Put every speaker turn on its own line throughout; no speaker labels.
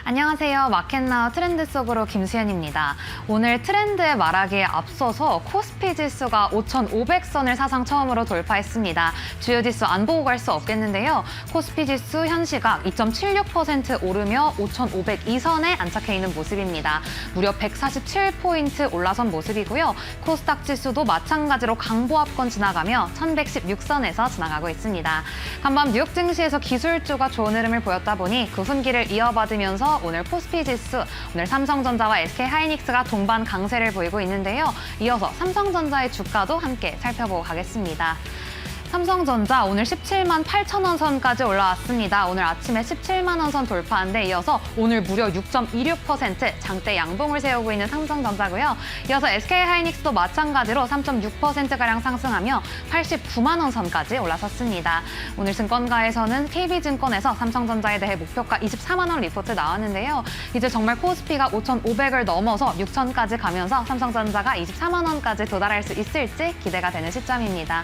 안녕하세요. 마켓나우 트렌드 속으로 김수현입니다. 오늘 트렌드에 말하기에 앞서서 코스피 지수가 5,500선을 사상 처음으로 돌파했습니다. 주요 지수 안 보고 갈 수 없겠는데요. 코스피 지수 현 시각 2.76% 오르며 5,502선에 안착해 있는 모습입니다. 무려 147포인트 올라선 모습이고요. 코스닥 지수도 마찬가지로 강보합권 지나가며 1,116선에서 지나가고 있습니다. 간밤 뉴욕 증시에서 기술주가 좋은 흐름을 보였다 보니 그 훈기를 이어받으면서 오늘 코스피 지수, 오늘 삼성전자와 SK하이닉스가 동반 강세를 보이고 있는데요. 이어서 삼성전자의 주가도 함께 살펴보고 가겠습니다. 삼성전자 오늘 17만 8천 원 선까지 올라왔습니다. 오늘 아침에 17만 원 선 돌파한 데 이어서 오늘 무려 6.26% 장대 양봉을 세우고 있는 삼성전자고요. 이어서 SK하이닉스도 마찬가지로 3.6%가량 상승하며 89만 원 선까지 올라섰습니다. 오늘 증권가에서는 KB증권에서 삼성전자에 대해 목표가 24만 원 리포트 나왔는데요. 이제 정말 코스피가 5,500을 넘어서 6,000까지 가면서 삼성전자가 24만 원까지 도달할 수 있을지 기대가 되는 시점입니다.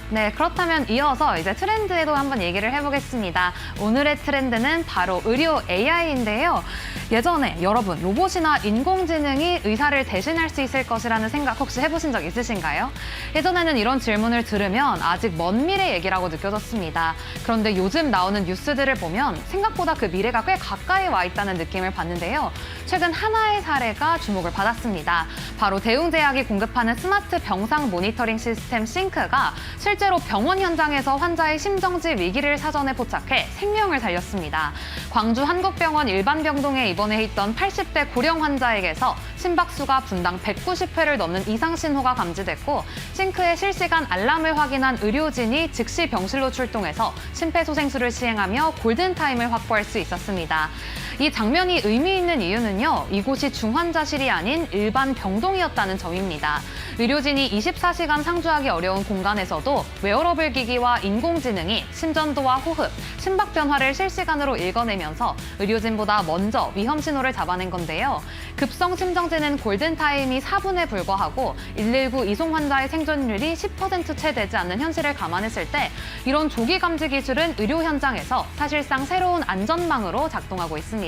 네, 그렇다면 이어서 이제 트렌드에도 한번 얘기를 해보겠습니다. 오늘의 트렌드는 바로 의료 AI인데요. 예전에 여러분 로봇이나 인공지능이 의사를 대신할 수 있을 것이라는 생각 혹시 해보신 적 있으신가요? 예전에는 이런 질문을 들으면 아직 먼 미래 얘기라고 느껴졌습니다. 그런데 요즘 나오는 뉴스들을 보면 생각보다 그 미래가 꽤 가까이 와 있다는 느낌을 받는데요. 최근 하나의 사례가 주목을 받았습니다. 바로 대웅제약이 공급하는 스마트 병상 모니터링 시스템 싱크가 실제로 병원 현장에서 환자의 심정지 위기를 사전에 포착해 생명을 살렸습니다. 광주 한국병원 일반병동에 입원해 있던 80대 고령 환자에게서 심박수가 분당 190회를 넘는 이상 신호가 감지됐고 싱크의 실시간 알람을 확인한 의료진이 즉시 병실로 출동해서 심폐소생술을 시행하며 골든타임을 확보할 수 있었습니다. 이 장면이 의미 있는 이유는요. 이곳이 중환자실이 아닌 일반 병동이었다는 점입니다. 의료진이 24시간 상주하기 어려운 공간에서도 웨어러블 기기와 인공지능이 심전도와 호흡, 심박 변화를 실시간으로 읽어내면서 의료진보다 먼저 위험 신호를 잡아낸 건데요. 급성 심정지는 골든타임이 4분에 불과하고 119 이송 환자의 생존율이 10%채 되지 않는 현실을 감안했을 때 이런 조기 감지 기술은 의료 현장에서 사실상 새로운 안전망으로 작동하고 있습니다.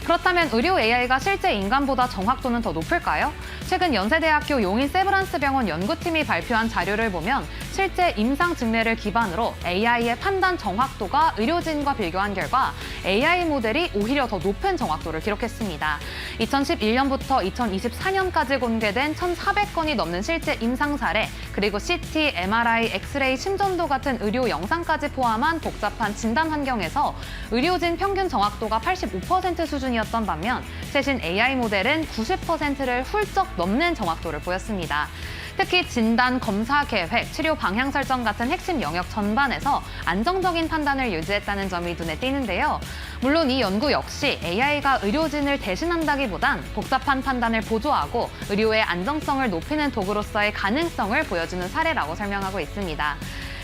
그렇다면 의료 AI가 실제 인간보다 정확도는 더 높을까요? 최근 연세대학교 용인 세브란스병원 연구팀이 발표한 자료를 보면 실제 임상 증례를 기반으로 AI의 판단 정확도가 의료진과 비교한 결과 AI 모델이 오히려 더 높은 정확도를 기록했습니다. 2011년부터 2024년까지 공개된 1,400건이 넘는 실제 임상 사례, 그리고 CT, MRI, 엑스레이, 심전도 같은 의료 영상까지 포함한 복잡한 진단 환경에서 의료진 평균 정확도가 85% 수준이었던 반면 최신 AI 모델은 90%를 훌쩍 넘는 정확도를 보였습니다. 특히 진단, 검사 계획, 치료 방향 설정 같은 핵심 영역 전반에서 안정적인 판단을 유지했다는 점이 눈에 띄는데요. 물론 이 연구 역시 AI가 의료진을 대신한다기보단 복잡한 판단을 보조하고 의료의 안정성을 높이는 도구로서의 가능성을 보여주는 사례라고 설명하고 있습니다.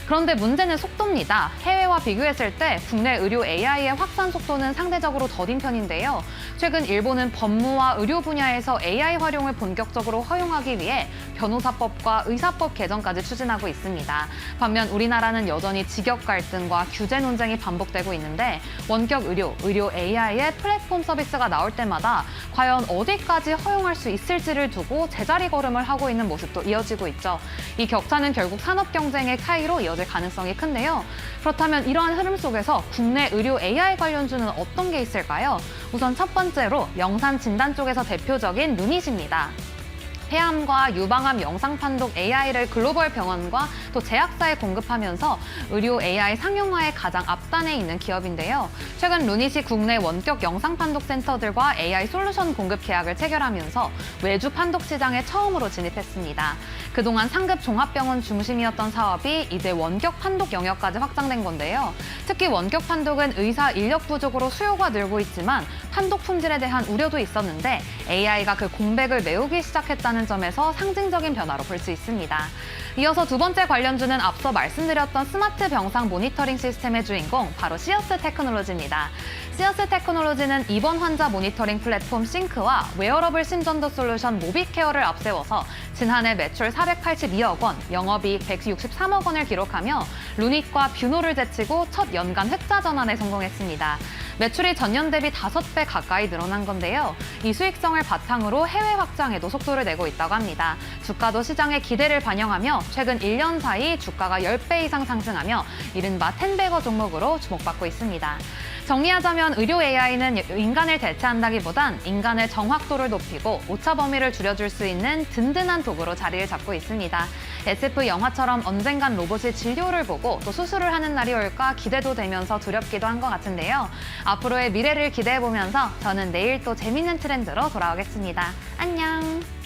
그런데 문제는 속도입니다. 해외와 비교했을 때 국내 의료 AI의 확산 속도는 상대적으로 더딘 편인데요. 최근 일본은 법무와 의료 분야에서 AI 활용을 본격적으로 허용하기 위해 변호사법과 의사법 개정까지 추진하고 있습니다. 반면 우리나라는 여전히 직역 갈등과 규제 논쟁이 반복되고 있는데 원격 의료 AI의 플랫폼 서비스가 나올 때마다 과연 어디까지 허용할 수 있을지를 두고 제자리 걸음을 하고 있는 모습도 이어지고 있죠. 이 격차는 결국 산업 경쟁의 차이로 이어질 가능성이 큰데요. 그렇다면 이러한 흐름 속에서 국내 의료 AI 관련주는 어떤 게 있을까요? 우선 첫 번째로 영상 진단 쪽에서 대표적인 루닛입니다. 폐암과 유방암 영상 판독 AI를 글로벌 병원과 또 제약사에 공급하면서 의료 AI 상용화의 가장 앞단에 있는 기업인데요. 최근 루닛이 국내 원격 영상 판독 센터들과 AI 솔루션 공급 계약을 체결하면서 외주 판독 시장에 처음으로 진입했습니다. 그동안 상급 종합병원 중심이었던 사업이 이제 원격 판독 영역까지 확장된 건데요. 특히 원격 판독은 의사 인력 부족으로 수요가 늘고 있지만 판독 품질에 대한 우려도 있었는데 AI가 그 공백을 메우기 시작했다는 점에서 상징적인 변화로 볼 수 있습니다. 이어서 두 번째 관련주는 앞서 말씀드렸던 스마트 병상 모니터링 시스템의 주인공 바로 시어스 테크놀로지입니다. 시어스 테크놀로지는 입원 환자 모니터링 플랫폼 싱크와 웨어러블 심전도 솔루션 모비케어를 앞세워서 지난해 매출 482억 원, 영업이익 163억 원을 기록하며 루닛과 뷰노를 제치고 첫 연간 흑자 전환에 성공했습니다. 매출이 전년 대비 5배 가까이 늘어난 건데요. 이 수익성을 바탕으로 해외 확장에도 속도를 내고 있다고 합니다. 주가도 시장의 기대를 반영하며 최근 1년 사이 주가가 10배 이상 상승하며 이른바 텐베거 종목으로 주목받고 있습니다. 정리하자면 의료 AI는 인간을 대체한다기보단 인간의 정확도를 높이고 오차 범위를 줄여줄 수 있는 든든한 도구로 자리를 잡고 있습니다. SF 영화처럼 언젠간 로봇이 진료를 보고 또 수술을 하는 날이 올까 기대도 되면서 두렵기도 한 것 같은데요. 앞으로의 미래를 기대해보면서 저는 내일 또 재밌는 트렌드로 돌아오겠습니다. 안녕!